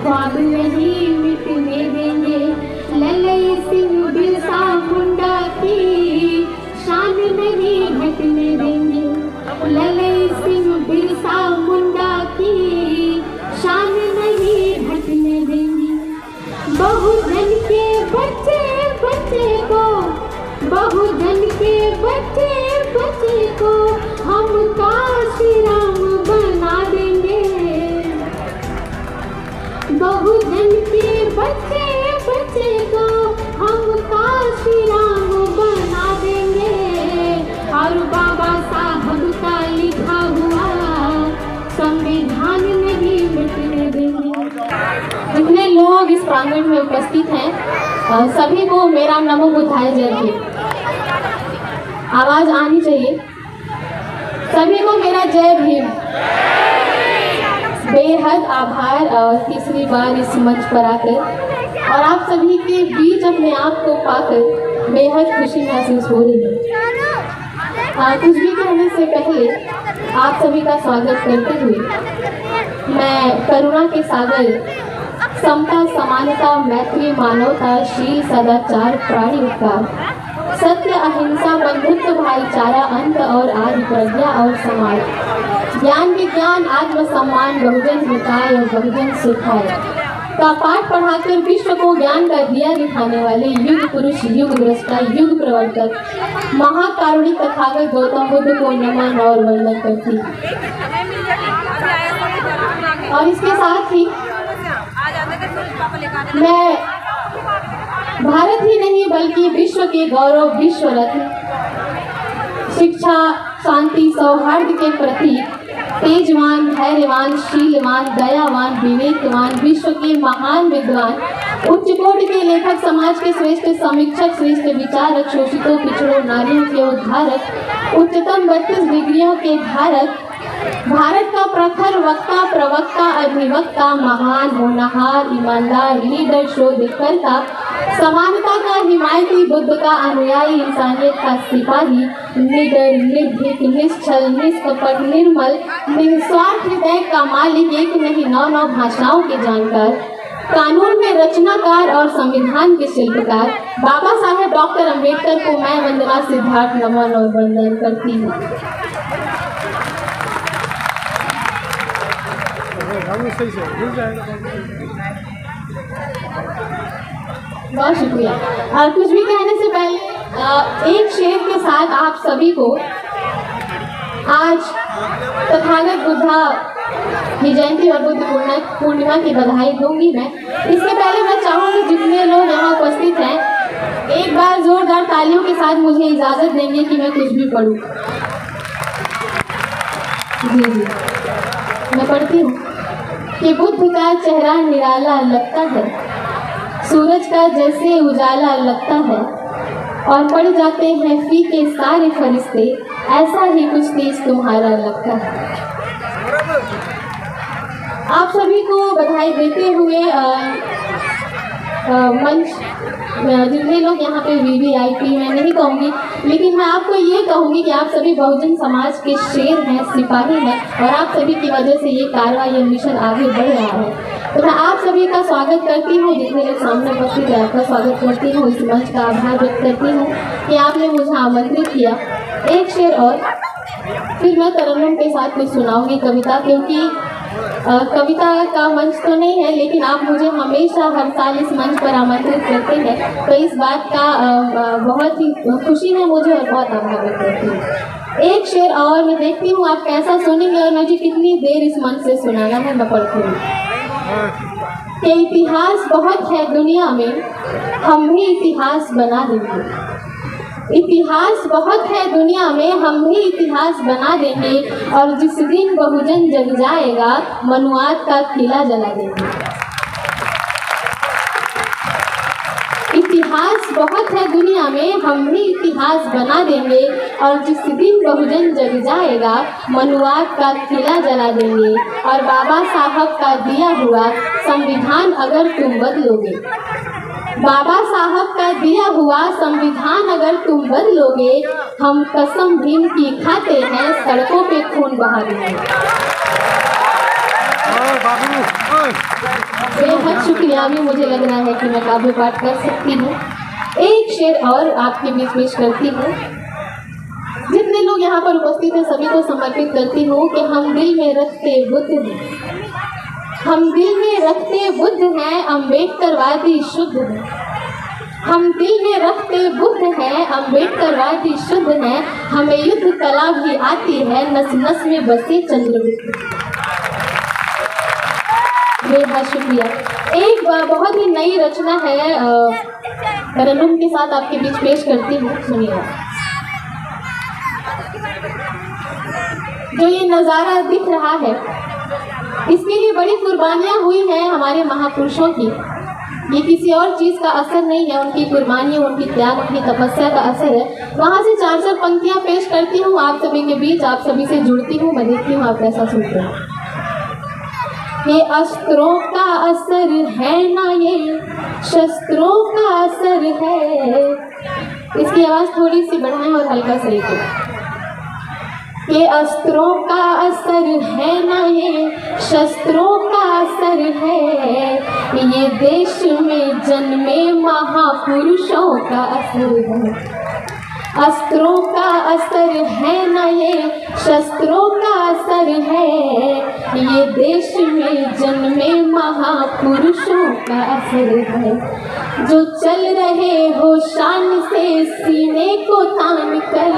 ख्वाब नहीं मिटने देंगे। ललई सिंह बिरसा मुंडा की शान नहीं घटने देंगे। ललई सिंह बिरसा मुंडा की शान नहीं घटने देंगे। बहुजन के बच्चे बच्चे को, बहुजन के बच्चे बच्चे को हम काशी राम बना देंगे। बहुजन के बच्चे बच्चे को हम काशी राम बना देंगे। और बाबा साहब का लिखा हुआ संविधान नहीं मिटने देंगे। जितने लोग इस प्रांगण में उपस्थित हैं सभी को मेरा नमो बुद्धाय जय भीम। आवाज आनी चाहिए। सभी को मेरा जय भीम। बेहद आभार तीसरी बार इस मंच पर आकर और आप सभी के बीच अपने आप को पाकर बेहद खुशी महसूस हो रही है। कुछ भी कहने से पहले आप सभी का स्वागत करते हुए मैं करुणा के सागर, समता, समानता, मैत्री, मानवता, शील, सदाचार, प्राणी उपकार, सत्य, अहिंसा, बंधुत्व, भाईचारा, अंत और आदि, प्रज्ञा और समाज, ज्ञान विज्ञान, आत्मसम्मान, बहुजन हिताय और बहुजन सुखाय का पाठ पढ़ाकर विश्व को ज्ञान का दिया दिखाने वाले युग पुरुष, युग दृष्टा, युग प्रवर्तक, महाकारुणिक तथागत गौतम बुद्ध को नमन और वंदन करती। और इसके साथ ही मैं भारत ही नहीं बल्कि विश्व के गौरव, विश्व रत्न, शिक्षा, शांति, सौहार्द के प्रतीक, तेजवान, धैर्यवान, शीलवान, दयावान, विवेकवान, विश्व के महान विद्वान, उच्च कोटि के लेखक, समाज के श्रेष्ठ समीक्षक, श्रेष्ठ विचारक, शोषितों, पिछड़ों, नारियों के उद्धारक, उच्चतम 32 डिग्रियों के धारक, भारत का प्रखर वक्ता, प्रवक्ता, अधिवक्ता, महान, होनहार, ईमानदार, लीडर, शोधकर्ता, समानता का हिमायती, बुद्ध का अनुयायी, इंसानियत का सिपाही, निडर, निर्भीक, निश्चल, निष्कपट, निर्मल, निस्वार्थ हृदय का मालिक, एक नहीं 9 भाषाओं के जानकार, कानून के रचनाकार और संविधान के शिल्पकार बाबा साहेब डॉक्टर अम्बेडकर को मैं वंदना, सिद्धार्थ, नमन और वंदन करती हूँ। बहुत शुक्रिया। कुछ भी कहने से पहले एक शेर के साथ आप सभी को आज तथागत बुद्धा की जयंती और बुद्ध पूर्णिमा की बधाई दूंगी मैं। इसके पहले मैं चाहूंगी जितने लोग यहाँ उपस्थित हैं एक बार जोरदार तालियों के साथ मुझे इजाजत देंगे कि मैं कुछ भी पढ़ूं। जी मैं पढ़ती हूँ कि बुद्ध का चेहरा निराला लगता है, सूरज का जैसे उजाला लगता है, और पड़ जाते हैं फीके सारे फरिश्ते, ऐसा ही कुछ तेज तुम्हारा लगता है। आप सभी को बधाई देते हुए मंच जितने लोग यहाँ पे VVIP मैं नहीं कहूँगी, लेकिन मैं आपको ये कहूँगी कि आप सभी बहुजन समाज के शेर हैं, सिपाही हैं, और आप सभी की वजह से ये कार्रवाई, ये मिशन आगे बढ़ रहा है। तो मैं आप सभी का स्वागत करती हूँ, जितने लोग सामने उपस्थित हैं आपका स्वागत करती हूँ। इस मंच का आभार व्यक्त करती हूँ कि आपने मुझे आमंत्रित किया। एक शेर और फिर मैं तरन्नुम के साथ कुछ सुनाऊंगी कविता, क्योंकि कविता का मंच तो नहीं है, लेकिन आप मुझे हमेशा हर साल इस मंच पर आमंत्रित करते हैं, तो इस बात का बहुत ही खुशी है मुझे और बहुत आभार व्यक्त करती हूँ। एक शेर और मैं देखती हूँ आप कैसा सुनेंगे और मुझे कितनी देर इस मंच से सुनाना है। मैं पढ़ती हूँ कि इतिहास बहुत है दुनिया में, हम भी इतिहास बना देंगे। इतिहास बहुत है दुनिया में, हम भी इतिहास बना देंगे, और जिस दिन बहुजन जग जाएगा मनुवाद का किला जला देंगे। इतिहास बहुत है दुनिया में, हम भी इतिहास बना देंगे, और जिस दिन बहुजन जग जाएगा मनुवाद का किला जला देंगे। और बाबा साहब का दिया हुआ संविधान अगर तुम बदलोगे, बाबा साहब का दिया हुआ संविधान अगर तुम बदलोगे, हम कसम भीम की खाते हैं, सड़कों पे खून बहा देंगे। बेहद शुक्रिया। भी मुझे लग रहा है कि मैं काव्य पाठ कर सकती हूँ। एक शेर और आपके बीच पेश करती हूँ। जितने लोग यहाँ पर उपस्थित हैं सभी को समर्पित करती हूँ कि हम दिल में रखते बुद्ध हैं, हम दिल में रखते बुद्ध हैं, अम्बेडकरवादी शुद्ध हैं। हम दिल में रखते बुद्ध हैं, अम्बेडकरवादी शुद्ध हैं। हमें युद्ध कला भी आती है, नस नस में बसे चंद्रगुप्त। बेहद शुक्रिया। एक बहुत ही नई रचना है, तरन्नुम के साथ आपके बीच पेश करती हूँ, सुनिएगा। जो ये नज़ारा दिख रहा है, इसके लिए बड़ी कुर्बानियाँ हुई हैं हमारे महापुरुषों की। ये किसी और चीज़ का असर नहीं है, उनकी कुर्बानियाँ, उनकी त्याग, उनकी तपस्या का असर है। वहाँ से चार चार पंक्तियाँ पेश करती हूँ आप सभी के बीच, आप सभी से जुड़ती हूँ, मैं देखती हूँ आप कैसा सुनते हैं। ये अस्त्रों का असर है ना, ये शस्त्रों का असर है। इसकी आवाज़ थोड़ी सी बढ़ाएं और हल्का से लेके। ये अस्त्रों का असर है ना, ये शस्त्रों का असर है। ये देश में जन्मे महापुरुषों का असर है। अस्त्रों का असर है ना, ये शस्त्रों का असर है। ये देश में जन्मे महापुरुषों का असर है। जो चल रहे हो शान से सीने को तान कर,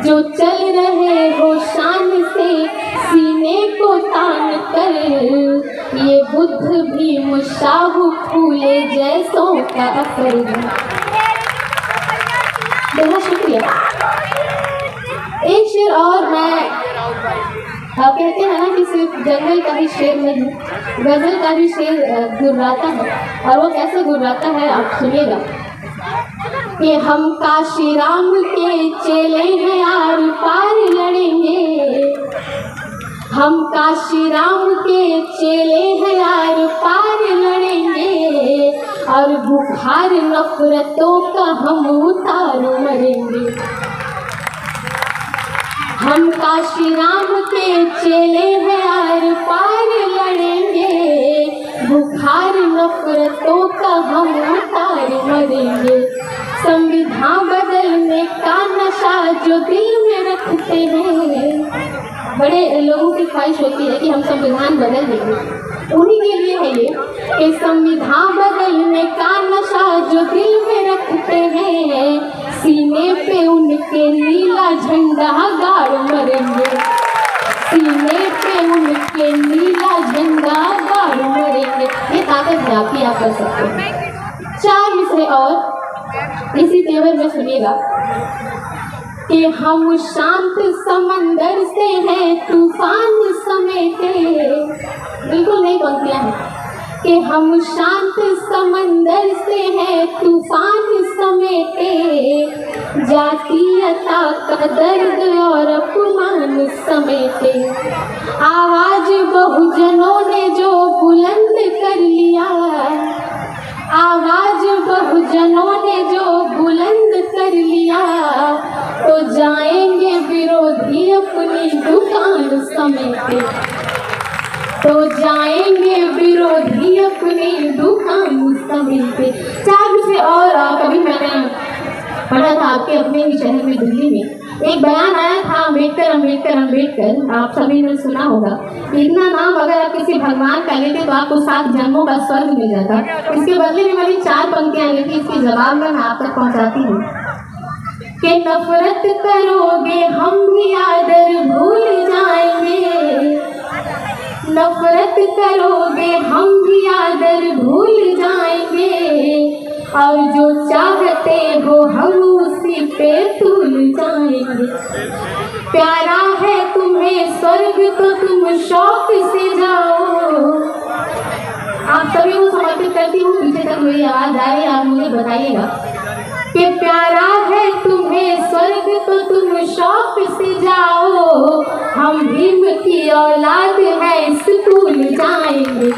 जो चल रहे हो शान से सीने को तान कर, ये बुद्ध भीम शाहू फूले जैसों का असर है। बहुत शुक्रिया। एक शेर और मैं, कहते हैं ना कि सिर्फ जंगल का ही शेर नहीं, गजल का भी शेर गुर्राता है। और वो कैसे गुर्राता है आप सुनिएगा। कि हम काशी राम के चेले हैं, आर पार लड़ेंगे। हम काशी राम के चेले हैं, आर पार लड़ेंगे। और बुखार नफरतों का हम उतार मरेंगे। हम काशी राम के चेले हैं, आर पार लड़ेंगे। बुखार नफरतों का हम उतार मरेंगे। संविधान बदलने का नशा जो दिल में रखते हैं, बड़े लोगों की ख्वाहिश होती है कि हम संविधान बदल देंगे। उन्हीं के लिए है ये कि संविधान बदलने का नशा जो दिल में रखते हैं, सीने पे उनके नीला झंडा गाड़ मरेंगे। सीने पे उनके नीला झंडा गाड़ मरेंगे। ये ताकत है आपकी, आप कर सकते हैं। चार मिसरे और इसी तेवर में सुनिएगा। कि हम शांत समंदर से हैं तूफान समेटे। बिल्कुल नई पंक्तियां हैं। कि हम शांत समंदर से हैं तूफान समेटे। जातीयता का दर्द और अपमान समेटे। आवाज बहुजनों ने जो बुलंद कर लिया, आवाज बहुजनों ने जो बुलंद कर लिया, तो जाएंगे विरोधी अपनी दुकान समेटे। तो जाएंगे विरोधी अपनी दुकान समेटे। चार से और कभी मैंने पढ़ा था आपके अपने ही शहर में, दिल्ली में एक बयान आया था, अम्बेडकर अम्बेडकर अम्बेडकर। आप सभी ने सुना होगा। इतना नाम अगर आप किसी भगवान का लेते तो आपको 7 जन्मों का स्वर्ग मिल जाता। इसके बदले में मैंने 4 पंक्तियां लिखी, इसकी जवाब में मैं आप तक पहुंचाती हूँ। कि नफरत करोगे हम भी आदर भूल जाएंगे। नफरत करोगे हम भी आदर भूल जाएंगे। और जो चाहते हो हम उसी पे तुल जाएंगे। प्यारा है तुम्हें स्वर्ग तो तुम शौक से जाओ। आप सभी को समर्पित करती हूँ। पीछे तक मेरी आवाज आ रही है, आप मुझे बताइएगा। कि प्यारा है तुम्हें स्वर्ग तो तुम शौक से जाओ। हम भीम की औलाद है स्कूल जाएंगे।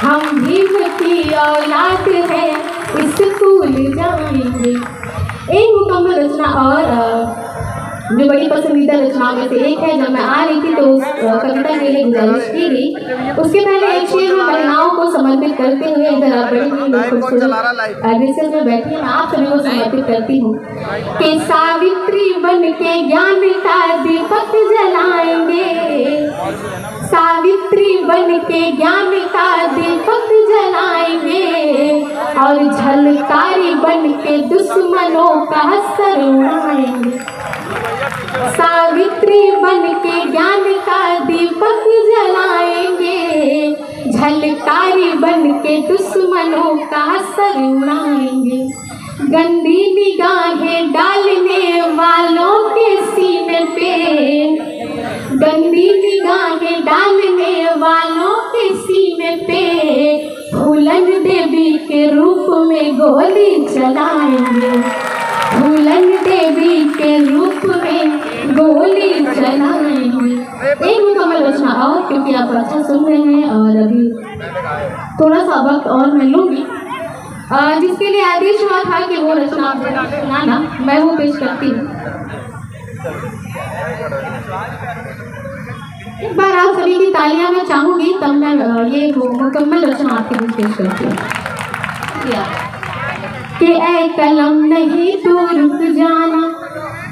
हम भीम की औलाद है स्कूल जाएंगे। एक मुकम्मल रचना और जो बड़ी पसंदीदा रचनाओं में से एक है। जब मैं आ रही थी तो उस कविता के लिए गुजारिश की गई। उसके पहले एक शेर में महिलाओं को समर्पित करते हुए इधर आप बड़ी खूबसूरत में बैठी मैं आप सभी को समर्पित करती हूँ कि सावित्री बन के ज्ञान का दीपक जलाएंगे, सावित्री बन के ज्ञान का दीपक जलाएंगे और झलकारी बन के दुश्मनों का सर उड़ाएंगे। सावित्री बन के ज्ञान का दीपक जलाएंगे, झलकारी बन के दुश्मनों का सर उड़ाएंगे। गंदी निगाहें डालने वालों के सीने पे, गंदी निगाहें डालने वालों के सीने पे फूलन देवी के रूप में गोली चलाएंगे, फूलन देवी के रूप में गोली चलाएंगे। एक मुकम्मल रचना और, क्योंकि आप अच्छा सुन रहे हैं और अभी थोड़ा सा वक्त और मैं लूँगी। जिसके लिए आदेश हुआ था कि वो रचना सुनाना, मैं वो पेश करती हूँ। एक बार आप सभी की तालियां मैं चाहूँगी, तब मैं ये मुकम्मल रचना आपके बीच पेश करती हूँ। कि ऐ कलम नहीं तू रुक जाना,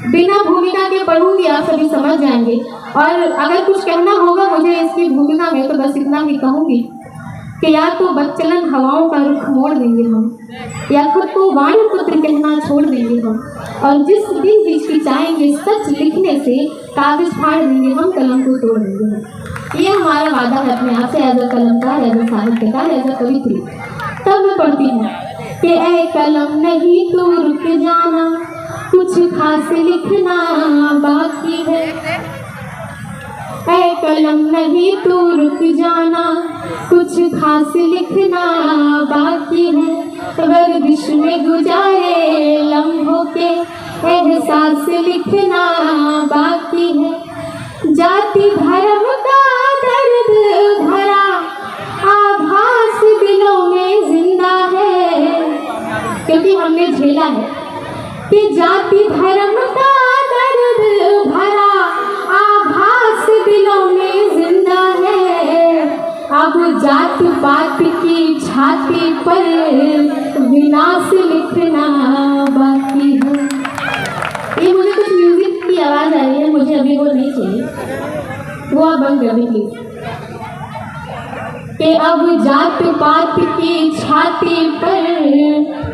बिना भूमिका के पढ़ूंगी, आप सभी समझ जाएंगे। और अगर कुछ कहना होगा मुझे इसकी भूमिका में तो बस इतना ही कहूँगी कि या तो बच्चलन हवाओं का रुख मोड़ देंगे हम, या खुद को वाणी पुत्र कहना छोड़ देंगे हम, और जिस दिन हिचकिचाएंगे सच लिखने से कागज फाड़ देंगे हम, कलम को तोड़ देंगे हम। ये हमारा वादा है अपने आप से, एज अ कलमकार, एज अ साहित्यकार, एज अ कवित्री। तब मैं पढ़ती हूँ कि ऐ कलम नहीं तू रुक जाना, कुछ खास लिखना बाकी है। ऐ कलम नहीं तू रुक जाना, कुछ खास लिखना बाकी है। गर्दिश में गुजारे लम्हों के एहसास लिखना बाकी है। जाति धर्म का दर्द भरा आभास दिलों में जिंदा है, क्योंकि हमने झेला है कि जाति धर्म का दर्द भरा आभास दिलों में जिंदा है। अब जात पात की छाती पर विनाश लिखना बाकी है। ये मुझे कुछ म्यूजिक की आवाज़ आ रही है, मुझे अभी वो नहीं चाहिए, वो आप बंद कर दें प्लीज। कि अब जात पात की छाती पर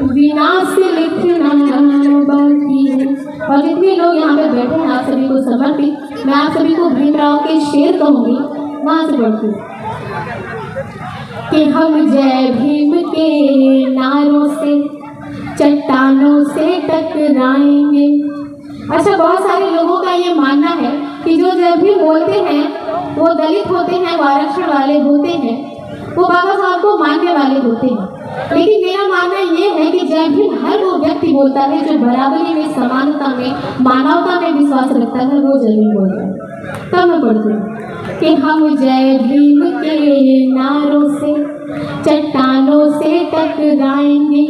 विनाश लिखना बाकी है। और जितने लोग यहाँ पे बैठे हैं आप सभी को समर्पित, मैं आप सभी को भीमराव के शेर कहूँगी, वहाँ से पढ़ती हूँ कि हम जय भीम के नारों से चट्टानों से टकराएंगे। अच्छा, बहुत सारे लोगों का ये मानना है कि जो जय भीम बोलते हैं वो दलित होते हैं, वो आरक्षण वाले होते हैं, वो बाबा साहब को मानने वाले होते हैं। लेकिन मेरा मानना ये है कि जय भीम हर वो व्यक्ति बोलता है जो बराबरी में, समानता में, मानवता में विश्वास रखता है, वो जय भीम बोलता है। तब मैं पढ़ती हूँ कि हम जय भीम के नारों से चट्टानों से टकराएंगे,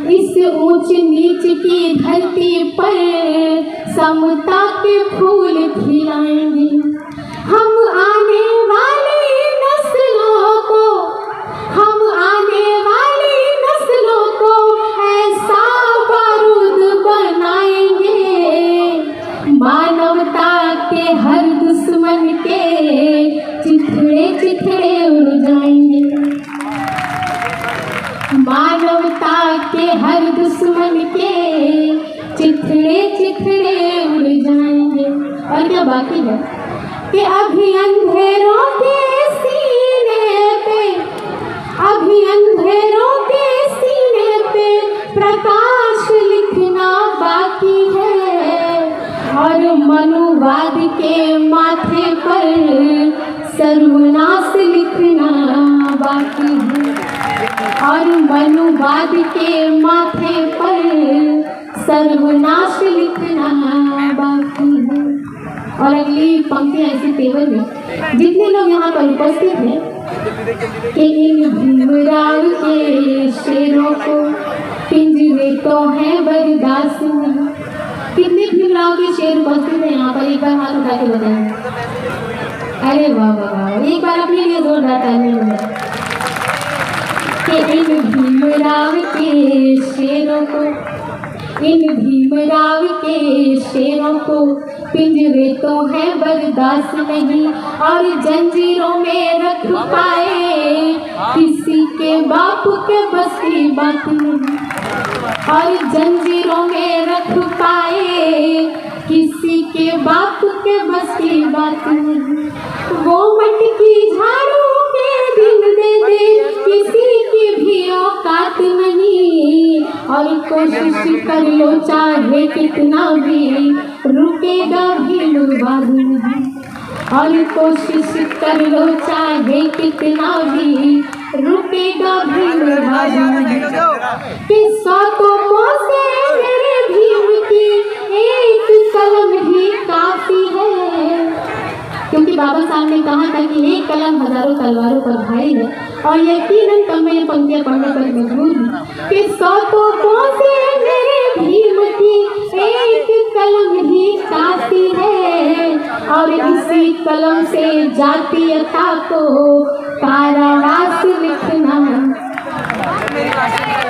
इस ऊंच नीच की धरती पर समता के फूल खिलाएंगे। हम आने वाली नस्लों को, हम आने वाली नस्लों को ऐसा बारूद बनाएंगे, मानवता के हर दुश्मन के चिथड़े चिथड़े उड़ जाएंगे, मानवता के हर दुश्मन के चिथड़े चिथड़े उड़ जाएंगे। और क्या बाकी है कि अभी अंधेरों के सीने पे, अभी अंधेरों के सीने पे प्रकाश लिखना बाकी है, और मनुवाद के माथे पर सर्वनाश लिखना बाकी है, और मनुवाद के माथे पर सर्वनाश लिखना बाकी है। और अगली पंक्तियाँ ऐसी टेबल में जितने लोग यहाँ पर उपस्थित हैं कि इन भीमराव के शेरों को पिंजरे तो है बर्दाश्त नहीं, कितने भीमराव के शेर उपस्थित हैं यहाँ पर, एक बार हाथ उठा के बताएं। अरे वाह वाह वाह, एक बार अपने लिए जोरदार ताली बजाएं। कि इन भीमराव के शेरों को, इन भीमराव के शेरों को पिंजरे तो है बर्दाश्त नहीं, और जंजीरों में रख पाए किसी के बाप के बस की बात नहीं, और जंजीरों में रख पाए किसी के बाप के बस की बात नहीं। वो मटकी झाड़ू के दिन दे दे किसी की भी औकात नहीं, और कोशिश कर लो चाहे कितना भी रुकेगा भीमवाद नहीं, और कोशिश कर लो चाहे कितना भी रुकेगा भीमवाद नहीं। कि 100 तोपों से मेरे भीम की एक कलम ही काफी है, क्योंकि बाबा साहब ने कहा था कि एक कलम हजारों तलवारों पर भारी है, और यकीनन तब मैं ये पंक्तियां पढ़ने पर मजबूर हूँ कि 100 तोपों से मेरे भीम की एक कलम ही काफी है, और इसी कलम से जातीयता को कारावास लिखना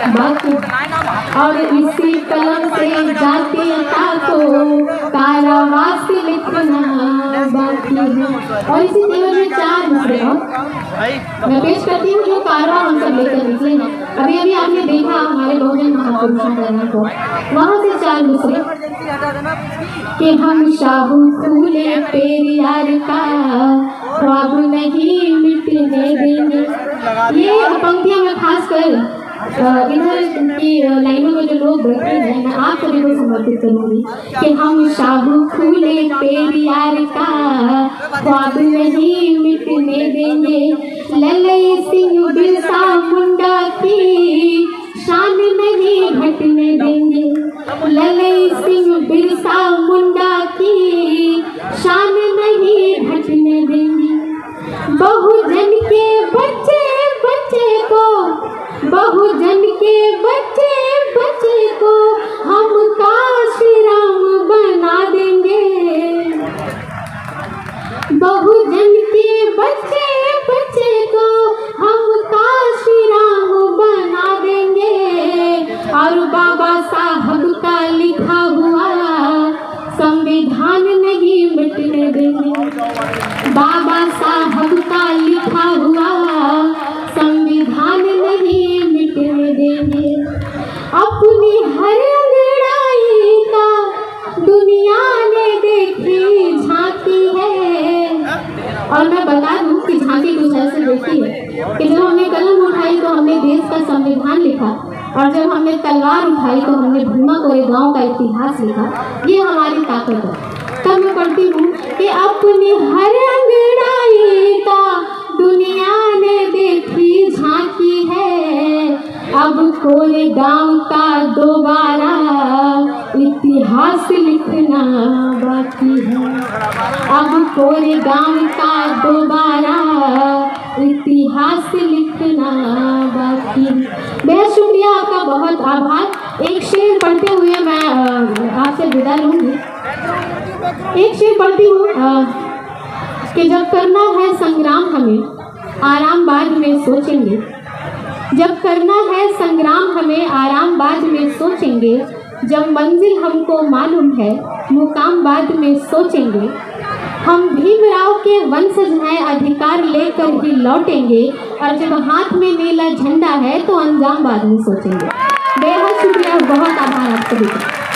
बाकी, और इसी कलम से जातीयता को कारावास लिखना बाकी है। और इसी तेवर में 4 दूसरे मैं पेश करती हूँ जो कारवा हम सब लेकर निकले हैं। अभी अभी आपने देखा हमारे बहुजन महापुरुषों करने को, वहाँ से 4 दूसरे कि हम शाहू फूले पेरियार का ख्वाब नहीं मिटने देंगे। ये पंक्तियां मैं खास कर इधर की लाइनों में जो लोग बैठे हैं मैं आप सभी को समर्पित करूंगी कि हम शाहू फूले पेरियार का ख्वाब नहीं मिटने देंगे, ललई सिंह बिरसा मुंडा की शान नहीं घटने देंगे, ललई सिंह बिरसा मुंडा की शान नहीं घटने देंगे। बहुजन के बच्चे बच्चे को, बहुजन के बच्चे बच्चे को हम काशीराम बना देंगे, बहुजन के बच्चे बच्चे को हम काशीराम बना देंगे, और बाबा साहब का लिखा हुआ संविधान नहीं मिटने देंगे, बाबा साहब का लिखा हुआ संविधान नहीं मिटने देंगे। अपनी हर लड़ाई का दुनिया ने देखी झांकी है, और मैं बता दूं कि झांकी कुछ ऐसे देखी है कि जब हमने कलम उठाई तो हमने देश का संविधान लिखा, और जब हमने तलवार उठाई तो हमने भीमा कोरेगांव का इतिहास लिखा। ये हमारी ताकत है। तब मैं पढ़ती हूँ कि अपनी हर अंगड़ाई का दुनिया ने देखी झांकी है, अब कोरेगांव का दोबारा इतिहास लिखना बाकी है, अब कोरेगांव का दोबारा इतिहास लिखना बाकी है। बेहद शुक्रिया आपका, बहुत आभार। एक शेर पढ़ते हुए मैं आपसे विदा लूँगी। एक शेर पढ़ती हूँ कि जब करना है संग्राम हमें आराम बाद में सोचेंगे, जब करना है संग्राम हमें आराम बाद में सोचेंगे, जब मंजिल हमको मालूम है मुकाम बाद में सोचेंगे, हम भीमराव के वंशज हैं अधिकार लेकर ही लौटेंगे, और जब हाथ में नीला झंडा है तो अंजाम बाद में सोचेंगे। बेहद शुक्रिया, बहुत आभार आप सभी का।